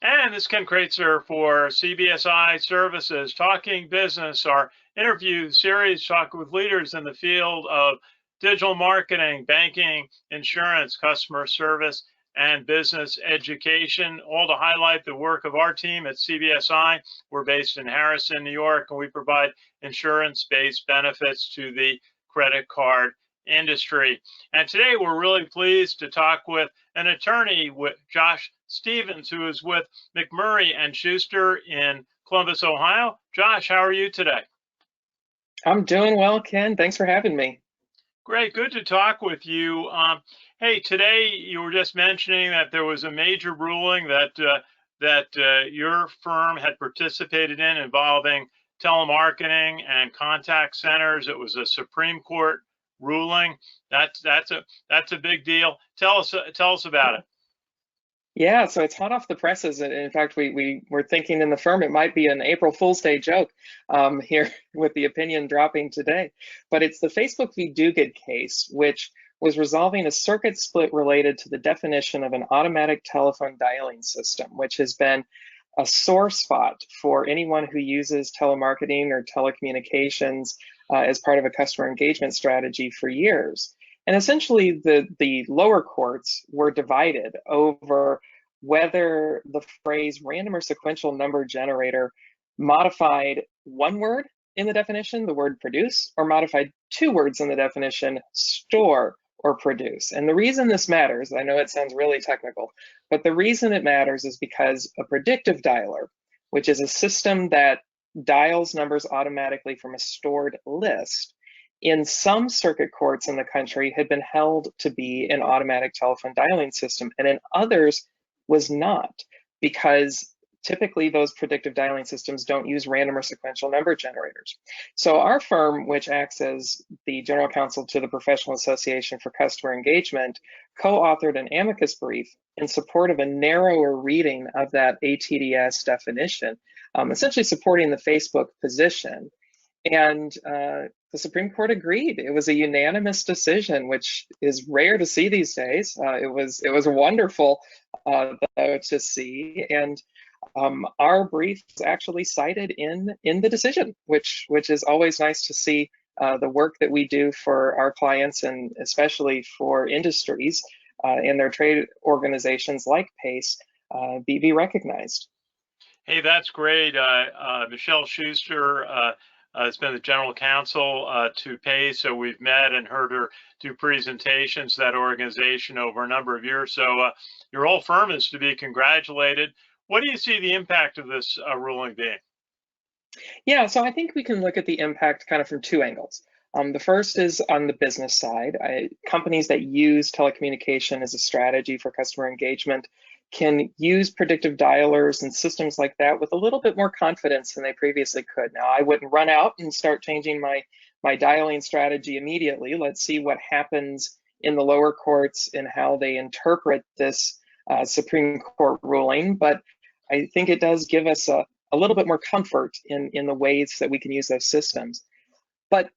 And this is Ken Kraetzer for CBSI Services, Talking Business, our interview series talking with leaders in the field of digital marketing, banking, insurance, customer service, and business education, all to highlight the work of our team at CBSI. We're based in Harrison, New York, and we provide insurance-based benefits to the credit card industry. And today we're really pleased to talk with an attorney, with Josh Stevens, who is with MacMurray and Shuster in Columbus, Ohio. Josh, how are you today? I'm doing well, Ken. Thanks for having me. Great, good to talk with you. Hey, today you were just mentioning that there was a major ruling that your firm had participated in involving telemarketing and contact centers. It was a Supreme Court ruling. That's a big deal. Tell us about it. Yeah, so it's hot off the presses. And in fact, we were thinking in the firm it might be an April Fool's Day joke here with the opinion dropping today. But it's the Facebook v. Duguid case, which was resolving a circuit split related to the definition of an automatic telephone dialing system, which has been a sore spot for anyone who uses telemarketing or telecommunications as part of a customer engagement strategy for years. And essentially, the lower courts were divided over whether the phrase random or sequential number generator modified one word in the definition, the word produce, or modified two words in the definition, store or produce. And the reason this matters, I know it sounds really technical, but the reason it matters is because a predictive dialer, which is a system that dials numbers automatically from a stored list, in some circuit courts in the country had been held to be an automatic telephone dialing system, and in others was not, because typically those predictive dialing systems don't use random or sequential number generators. So our firm, which acts as the general counsel to the Professional Association for Customer Engagement, co-authored an amicus brief in support of a narrower reading of that ATDS definition, essentially supporting the Facebook position. And the Supreme Court agreed. It was a unanimous decision, which is rare to see these days. It was wonderful to see, and our brief is actually cited in the decision, which is always nice to see the work that we do for our clients, and especially for industries and their trade organizations like PACE be recognized. Hey, that's great. Michelle Shuster has been the general counsel to PACE, so we've met and heard her do presentations to that organization over a number of years. So your whole firm is to be congratulated. What do you see the impact of this ruling being? Yeah, so I think we can look at the impact kind of from two angles. The first is on the business side. Companies that use telecommunication as a strategy for customer engagement can use predictive dialers and systems like that with a little bit more confidence than they previously could. Now, I wouldn't run out and start changing my dialing strategy immediately. Let's see what happens in the lower courts and how they interpret this Supreme Court ruling. But I think it does give us a little bit more comfort in the ways that we can use those systems. But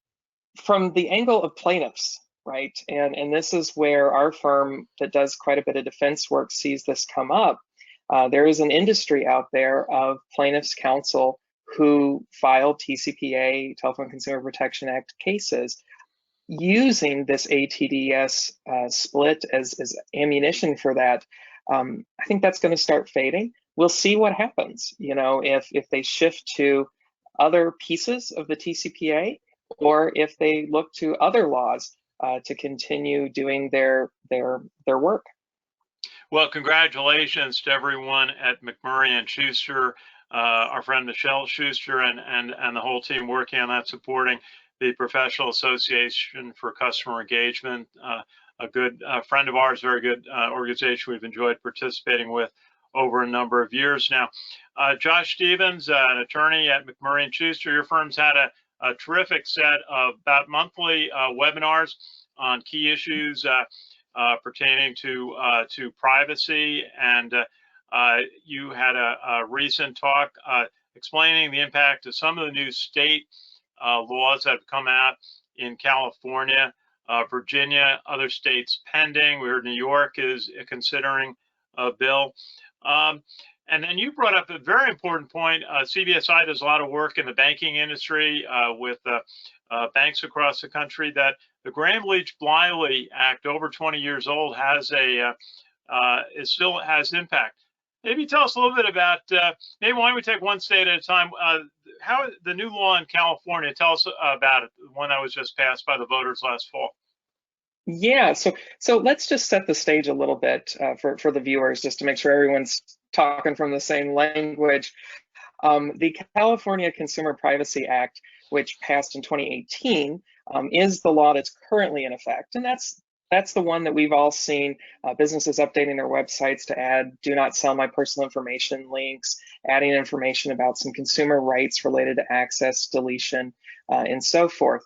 from the angle of plaintiffs, right, and this is where our firm that does quite a bit of defense work sees this come up. There is an industry out there of plaintiffs' counsel who filed TCPA, Telephone Consumer Protection Act cases, using this ATDS split as ammunition for that. I think that's going to start fading. We'll see what happens, if they shift to other pieces of the TCPA, or if they look to other laws to continue doing their work. Well, congratulations to everyone at MacMurray and Shuster, our friend Michelle Shuster, and the whole team working on that, supporting the Professional Association for Customer Engagement, a good friend of ours, very good organization we've enjoyed participating with over a number of years now. Josh Stevens, an attorney at MacMurray and Shuster, your firm's had a terrific set of about monthly webinars on key issues pertaining to privacy, and you had a recent talk explaining the impact of some of the new state laws that have come out in California, Virginia, other states pending. We heard New York is considering a bill. And then you brought up a very important point. CBSI does a lot of work in the banking industry with banks across the country. That the Graham Leach Bliley Act, over 20 years old, has it still has impact. Maybe tell us a little bit about, maybe why don't we take one state at a time, how the new law in California, tell us about it, the one that was just passed by the voters last fall. Yeah, so let's just set the stage a little bit for the viewers, just to make sure everyone's talking from the same language. The California Consumer Privacy Act, which passed in 2018, is the law that's currently in effect, and that's the one that we've all seen, businesses updating their websites to add "do not sell my personal information" links, adding information about some consumer rights related to access, deletion, and so forth.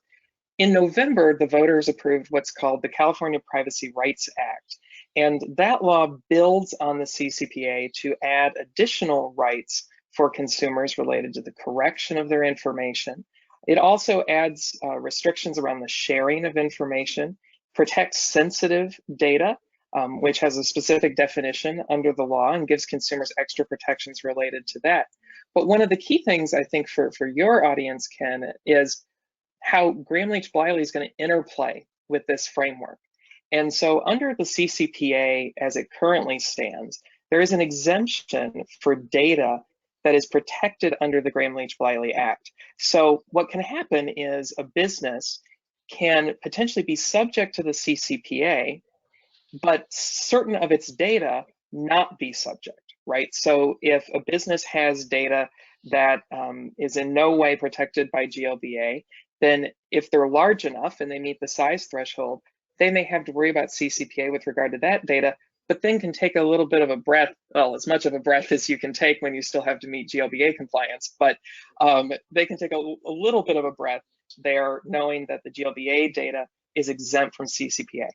In November, the voters approved what's called the California Privacy Rights Act, and that law builds on the CCPA to add additional rights for consumers related to the correction of their information. It also adds restrictions around the sharing of information, protects sensitive data, which has a specific definition under the law and gives consumers extra protections related to that. But one of the key things I think for your audience, Ken, is how Graham Leach Bliley is going to interplay with this framework. And so under the CCPA as it currently stands, there is an exemption for data that is protected under the Graham Leach Bliley Act. So what can happen is a business can potentially be subject to the CCPA, but certain of its data not be subject, right? So if a business has data that is in no way protected by GLBA, then if they're large enough and they meet the size threshold, they may have to worry about CCPA with regard to that data, but then can take a little bit of a breath, well, as much of a breath as you can take when you still have to meet GLBA compliance, but they can take a little bit of a breath there, knowing that the GLBA data is exempt from CCPA.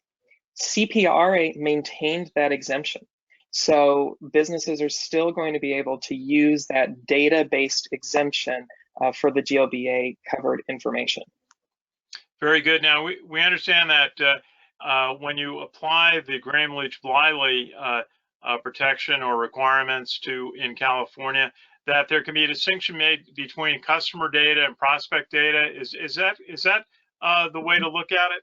CPRA maintained that exemption. So businesses are still going to be able to use that data-based exemption for the GLBA covered information. Very good. Now, we understand that when you apply the Graham Leach Bliley protection or requirements in California, that there can be a distinction made between customer data and prospect data. Is that the way to look at it?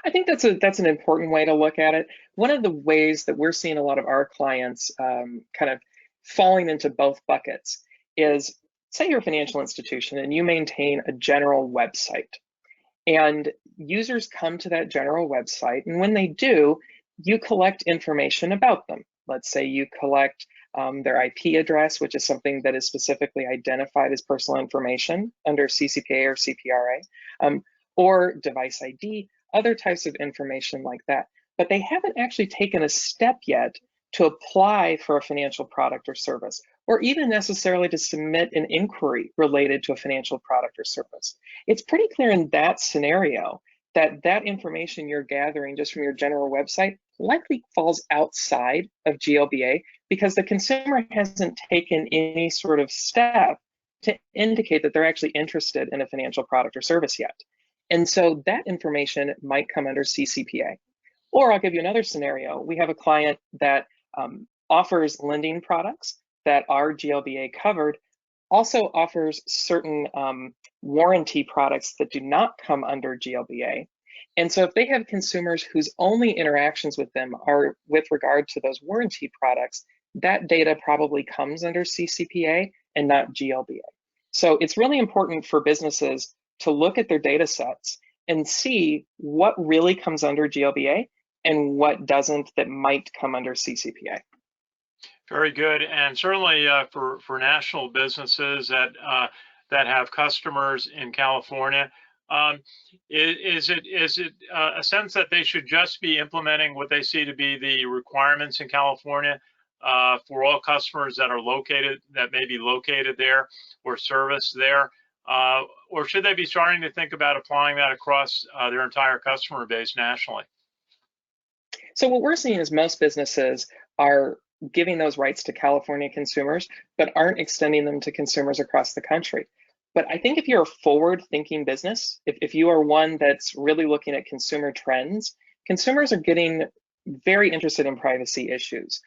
I think that's an important way to look at it. One of the ways that we're seeing a lot of our clients kind of falling into both buckets is, say you're a financial institution and you maintain a general website, and users come to that general website, and when they do, you collect information about them. Let's say you collect their IP address, which is something that is specifically identified as personal information under CCPA or CPRA, or device ID, other types of information like that. But they haven't actually taken a step yet to apply for a financial product or service, or even necessarily to submit an inquiry related to a financial product or service. It's pretty clear in that scenario that that information you're gathering just from your general website likely falls outside of GLBA because the consumer hasn't taken any sort of step to indicate that they're actually interested in a financial product or service yet. And so that information might come under CCPA. Or I'll give you another scenario. We have a client that offers lending products that are GLBA covered, also offers certain warranty products that do not come under GLBA. And so if they have consumers whose only interactions with them are with regard to those warranty products, that data probably comes under CCPA and not GLBA. So it's really important for businesses to look at their data sets and see what really comes under GLBA and what doesn't, that might come under CCPA. Very good, and certainly for national businesses that have customers in California, is it a sense that they should just be implementing what they see to be the requirements in California for all customers that may be located there or serviced there, or should they be starting to think about applying that across their entire customer base nationally? So what we're seeing is most businesses are giving those rights to California consumers, but aren't extending them to consumers across the country. But I think if you're a forward-thinking business, if you are one that's really looking at consumer trends, consumers are getting very interested in privacy issues.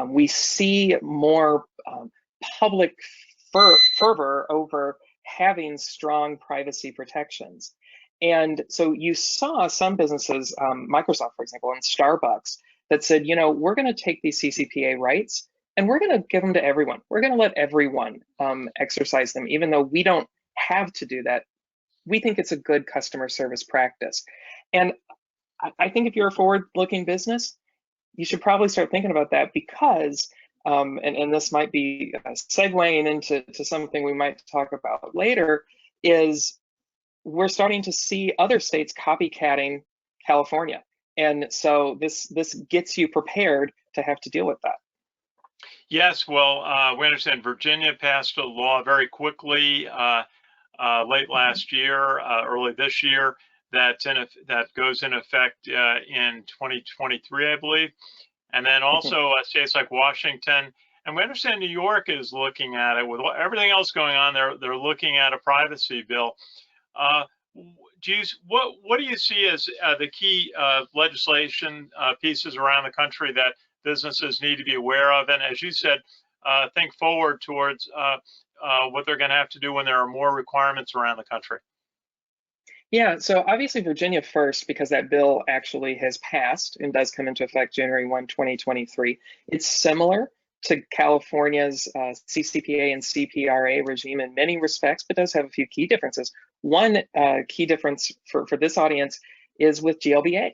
We see more public fervor over having strong privacy protections. And so you saw some businesses, Microsoft, for example, and Starbucks, that said, you know, we're going to take these CCPA rights and we're going to give them to everyone. We're going to let everyone exercise them, even though we don't have to do that. We think it's a good customer service practice. And I think if you're a forward-looking business, you should probably start thinking about that, because, and this might be segueing into something we might talk about later, is we're starting to see other states copycatting California. And so this gets you prepared to have to deal with that. Yes, well, we understand Virginia passed a law very quickly late last year, early this year, that goes in effect in 2023, I believe. And then also states like Washington, and we understand New York is looking at it with everything else going on. They're looking at a privacy bill. What do you see as the key legislation pieces around the country that businesses need to be aware of? And as you said, think forward towards what they're going to have to do when there are more requirements around the country. Yeah, so obviously Virginia first, because that bill actually has passed and does come into effect January 1, 2023. It's similar to California's CCPA and CPRA regime in many respects, but does have a few key differences. One key difference for this audience is with GLBA.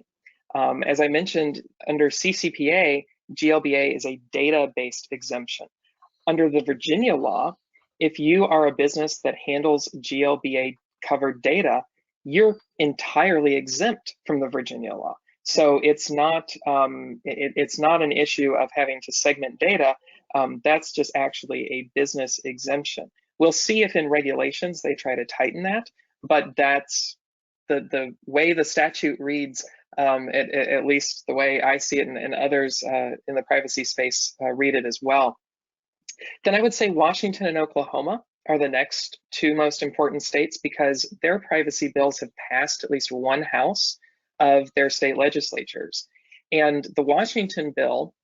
As I mentioned, under CCPA, GLBA is a data-based exemption. Under the Virginia law, if you are a business that handles GLBA-covered data, you're entirely exempt from the Virginia law. So it's not it's not an issue of having to segment data. That's just actually a business exemption. We'll see if in regulations they try to tighten that, but that's the way the statute reads, at least the way I see it, and others in the privacy space read it as well. Then I would say Washington and Oklahoma are the next two most important states, because their privacy bills have passed at least one house of their state legislatures. And the Washington bill,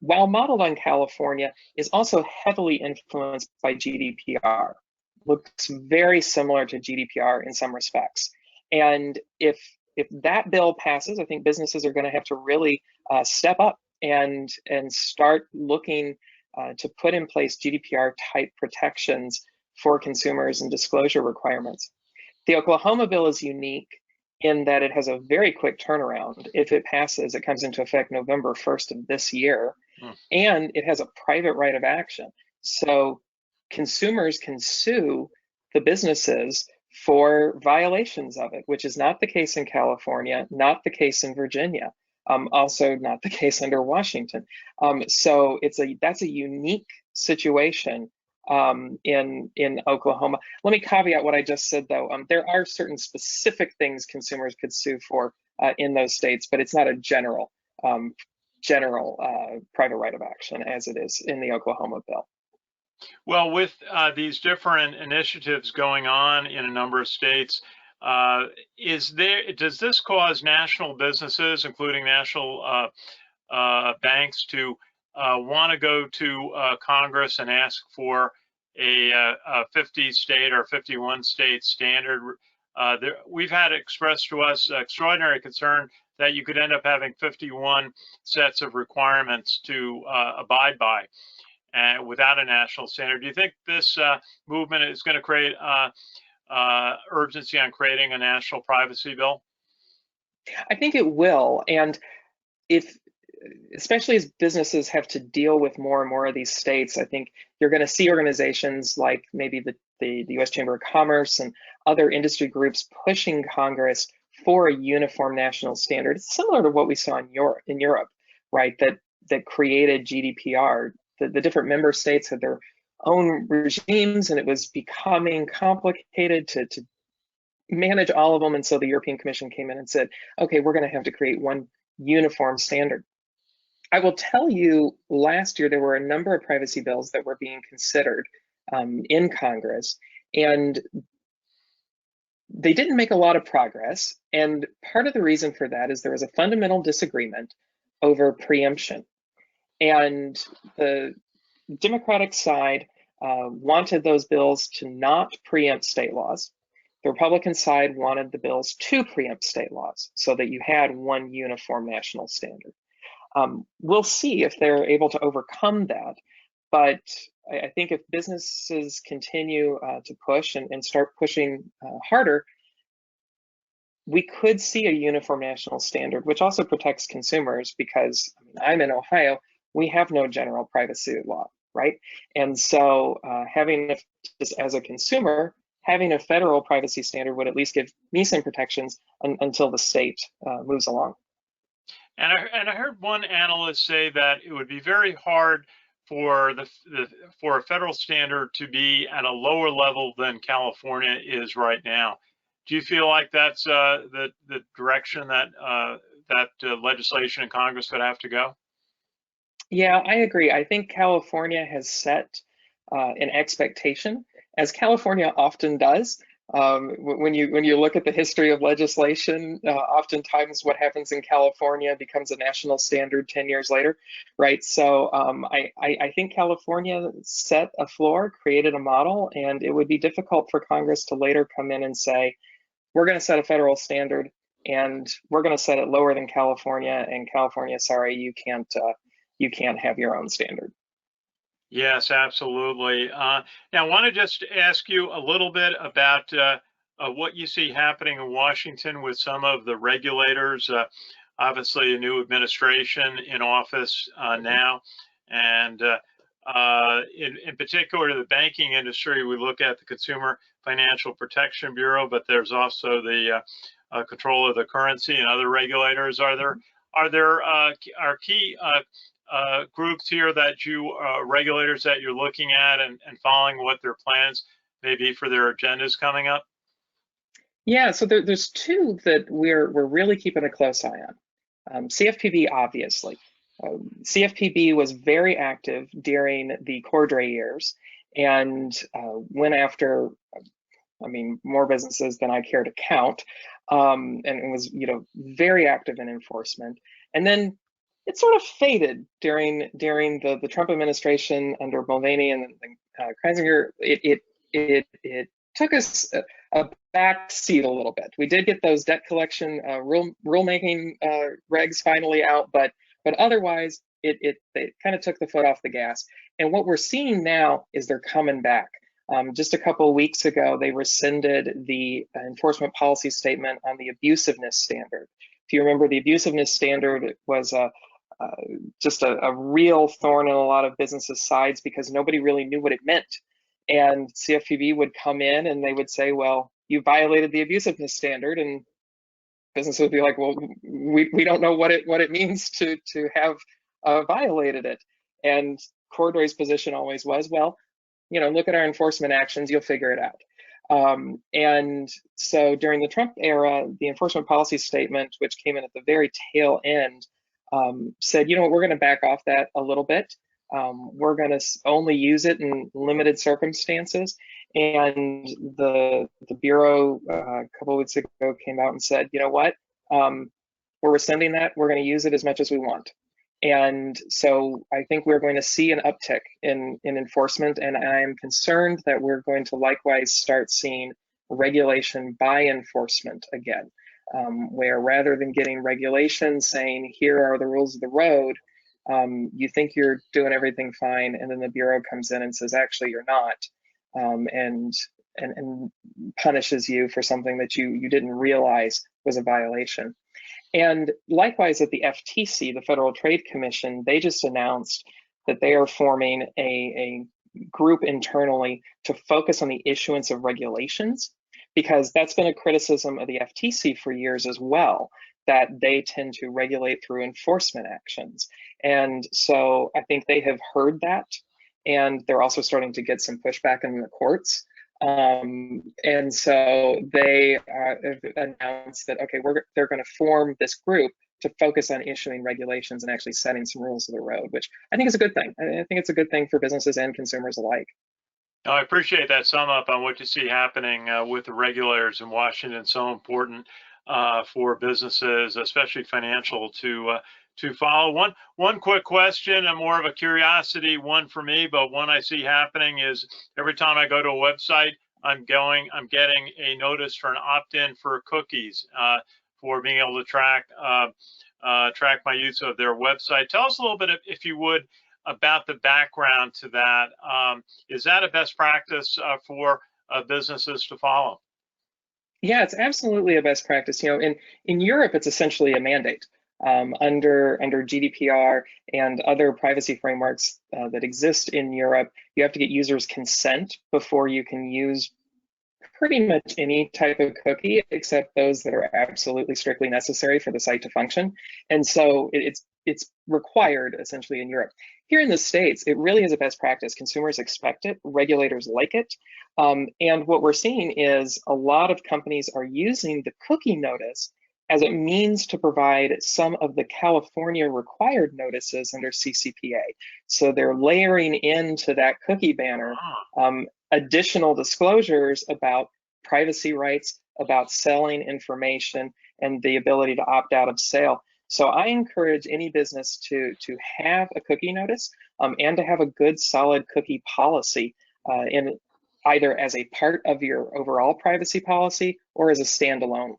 while modeled on California, is also heavily influenced by GDPR. Looks very similar to GDPR in some respects. And if that bill passes, I think businesses are going to have to really step up and start looking to put in place GDPR type protections for consumers and disclosure requirements. The Oklahoma bill is unique in that it has a very quick turnaround. If it passes, it comes into effect November 1st of this year, and it has a private right of action. So consumers can sue the businesses for violations of it, which is not the case in California, not the case in Virginia. Also not the case under Washington. So that's a unique situation in Oklahoma. Let me caveat what I just said, though. There are certain specific things consumers could sue for in those states, but it's not a general private right of action as it is in the Oklahoma bill. Well, with these different initiatives going on in a number of states, does this cause national businesses, including national banks, to want to go to Congress and ask for a 50 state or 51 state standard? We've had expressed to us extraordinary concern that you could end up having 51 sets of requirements to abide by without a national standard. Do you think this movement is going to create urgency on creating a national privacy bill? I think it will, and especially as businesses have to deal with more and more of these states, I think you're going to see organizations like maybe the U.S. Chamber of Commerce and other industry groups pushing Congress for a uniform national standard. It's similar to what we saw in Europe, right? That created GDPR. The different member states had their own regimes, and it was becoming complicated to manage all of them. And so the European Commission came in and said, okay, we're going to have to create one uniform standard. I will tell you, last year there were a number of privacy bills that were being considered in Congress, and they didn't make a lot of progress. And part of the reason for that is there was a fundamental disagreement over preemption. And the Democratic side wanted those bills to not preempt state laws. The Republican side wanted the bills to preempt state laws so that you had one uniform national standard. We'll see if they're able to overcome that. But I think if businesses continue to push and start pushing harder, we could see a uniform national standard, which also protects consumers because I'm in Ohio, we have no general privacy law, right? And so as a consumer, having a federal privacy standard would at least give me some protections until the state moves along. And I heard one analyst say that it would be very hard for for a federal standard to be at a lower level than California is right now. Do you feel like that's the direction that legislation in Congress would have to go? Yeah, I agree. I think California has set an expectation, as California often does. When you look at the history of legislation, oftentimes what happens in California becomes a national standard 10 years later, right? So I think California set a floor, created a model, and it would be difficult for Congress to later come in and say, we're going to set a federal standard and we're going to set it lower than California, and California, sorry, you can't have your own standard. Yes, absolutely. Now, I want to just ask you a little bit about what you see happening in Washington with some of the regulators. Obviously, a new administration in office now, and in particular, the banking industry. We look at the Consumer Financial Protection Bureau, but there's also the control of the currency and other regulators. Are there key groups here that regulators that you're looking at and following what their plans may be for their agendas coming up? Yeah, so there's two that we're really keeping a close eye on. CFPB, obviously. CFPB was very active during the Cordray years and went after, more businesses than I care to count, and was, very active in enforcement. And then it sort of faded during the Trump administration under Mulvaney and Kraetzer. It took us a back seat a little bit. We did get those debt collection rulemaking regs finally out, but otherwise they kind of took the foot off the gas. And what we're seeing now is they're coming back. Just a couple of weeks ago, they rescinded the enforcement policy statement on the abusiveness standard. If you remember, the abusiveness standard was just a real thorn in a lot of businesses' sides because nobody really knew what it meant. And CFPB would come in and they would say, well, you violated the abusiveness standard, and businesses would be like, well, we don't know what it means to have violated it. And Cordray's position always was, well, look at our enforcement actions, you'll figure it out. And so during the Trump era, the enforcement policy statement, which came in at the very tail end, said, we're going to back off that a little bit. We're going to only use it in limited circumstances. And the Bureau a couple of weeks ago came out and said, you know what, we're rescinding that. We're going to use it as much as we want. And so I think we're going to see an uptick in enforcement, and I am concerned that we're going to likewise start seeing regulation by enforcement again, where rather than getting regulation saying, here are the rules of the road, you think you're doing everything fine, and then the Bureau comes in and says, actually, you're not, and punishes you for something that you didn't realize was a violation. And likewise at the FTC, the Federal Trade Commission, they just announced that they are forming a group internally to focus on the issuance of regulations, because that's been a criticism of the FTC for years as well, that they tend to regulate through enforcement actions. And so I think they have heard that, and they're also starting to get some pushback in the courts. And so they have announced that, okay, they're going to form this group to focus on issuing regulations and actually setting some rules of the road, which I think is a good thing. I think it's a good thing for businesses and consumers alike. I appreciate that sum up on what you see happening with the regulators in Washington. So important for businesses, especially financial, to to follow. One quick question, and more of a curiosity one for me, but one I see happening is every time I go to a website, I'm getting a notice for an opt-in for cookies for being able to track my use of their website. Tell us a little bit, if you would, about the background to that. Is that a best practice for businesses to follow? Yeah, it's absolutely a best practice. In Europe, it's essentially a mandate. Under GDPR and other privacy frameworks that exist in Europe, you have to get users' consent before you can use pretty much any type of cookie, except those that are absolutely strictly necessary for the site to function. And so it's required essentially in Europe. Here in the States, it really is a best practice. Consumers expect it, regulators like it. And what we're seeing is a lot of companies are using the cookie notice as a means to provide some of the California required notices under CCPA. So they're layering into that cookie banner additional disclosures about privacy rights, about selling information, and the ability to opt out of sale. So I encourage any business to have a cookie notice and to have a good, solid cookie policy in either as a part of your overall privacy policy or as a standalone.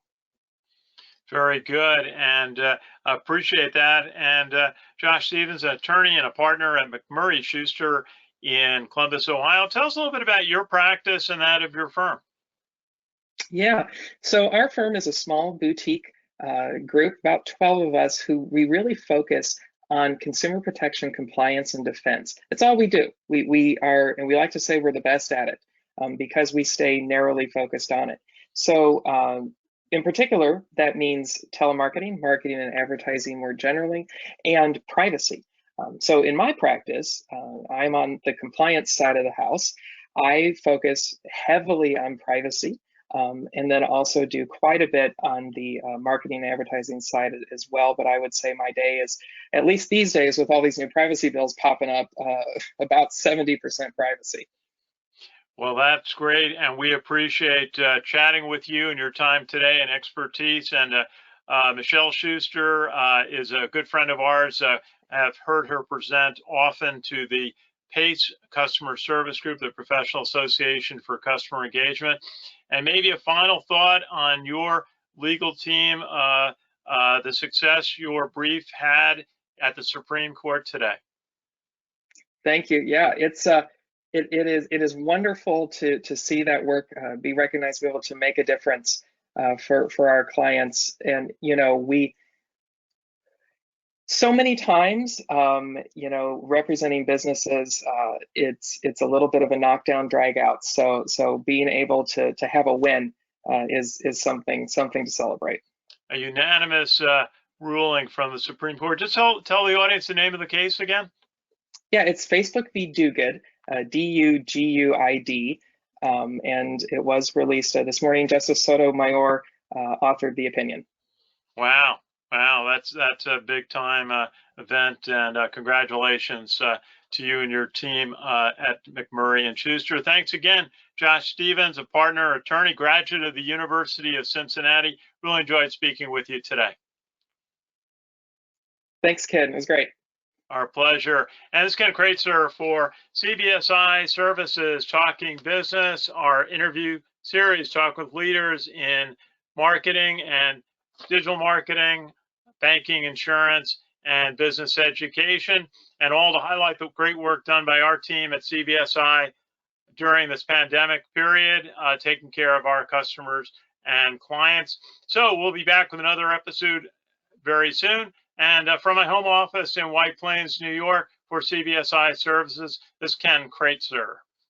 Very good, and appreciate that. And Josh Stevens, an attorney and a partner at MacMurray Shuster in Columbus, Ohio. Tell us a little bit about your practice and that of your firm. Yeah, so our firm is a small boutique group, about 12 of us, who we really focus on consumer protection, compliance, and defense. That's all we do. We are, and we like to say we're the best at it because we stay narrowly focused on it. So in particular, that means telemarketing, marketing and advertising more generally, and privacy. So in my practice, I'm on the compliance side of the house. I focus heavily on privacy and then also do quite a bit on the marketing and advertising side as well. But I would say my day is, at least these days with all these new privacy bills popping up, about 70% privacy. Well, that's great, and we appreciate chatting with you and your time today and expertise. And Michelle Shuster is a good friend of ours. I've heard her present often to the PACE Customer Service Group, the Professional Association for Customer Engagement. And maybe a final thought on your legal team, the success your brief had at the Supreme Court today. Thank you. Yeah, it is wonderful to see that work be recognized, be able to make a difference for our clients. And we so many times representing businesses, it's a little bit of a knockdown, drag out. So being able to have a win is something to celebrate. A unanimous ruling from the Supreme Court. Just tell the audience the name of the case again. Yeah, it's Facebook v. Duguid, D-U-G-U-I-D, and it was released this morning. Justice Sotomayor authored the opinion. Wow, that's a big time event, and congratulations to you and your team at MacMurray and Shuster. Thanks again, Josh Stevens, a partner, attorney, graduate of the University of Cincinnati. Really enjoyed speaking with you today. Thanks, Ken. It was great. Our pleasure. And this is Ken Kraetzer for CBSI Services Talking Business, our interview series, talk with leaders in marketing and digital marketing, banking, insurance, and business education, and all to highlight the great work done by our team at CBSI during this pandemic period, taking care of our customers and clients. So we'll be back with another episode very soon. And from my home office in White Plains, New York, for CBSI Services, this is Ken Kraetzer.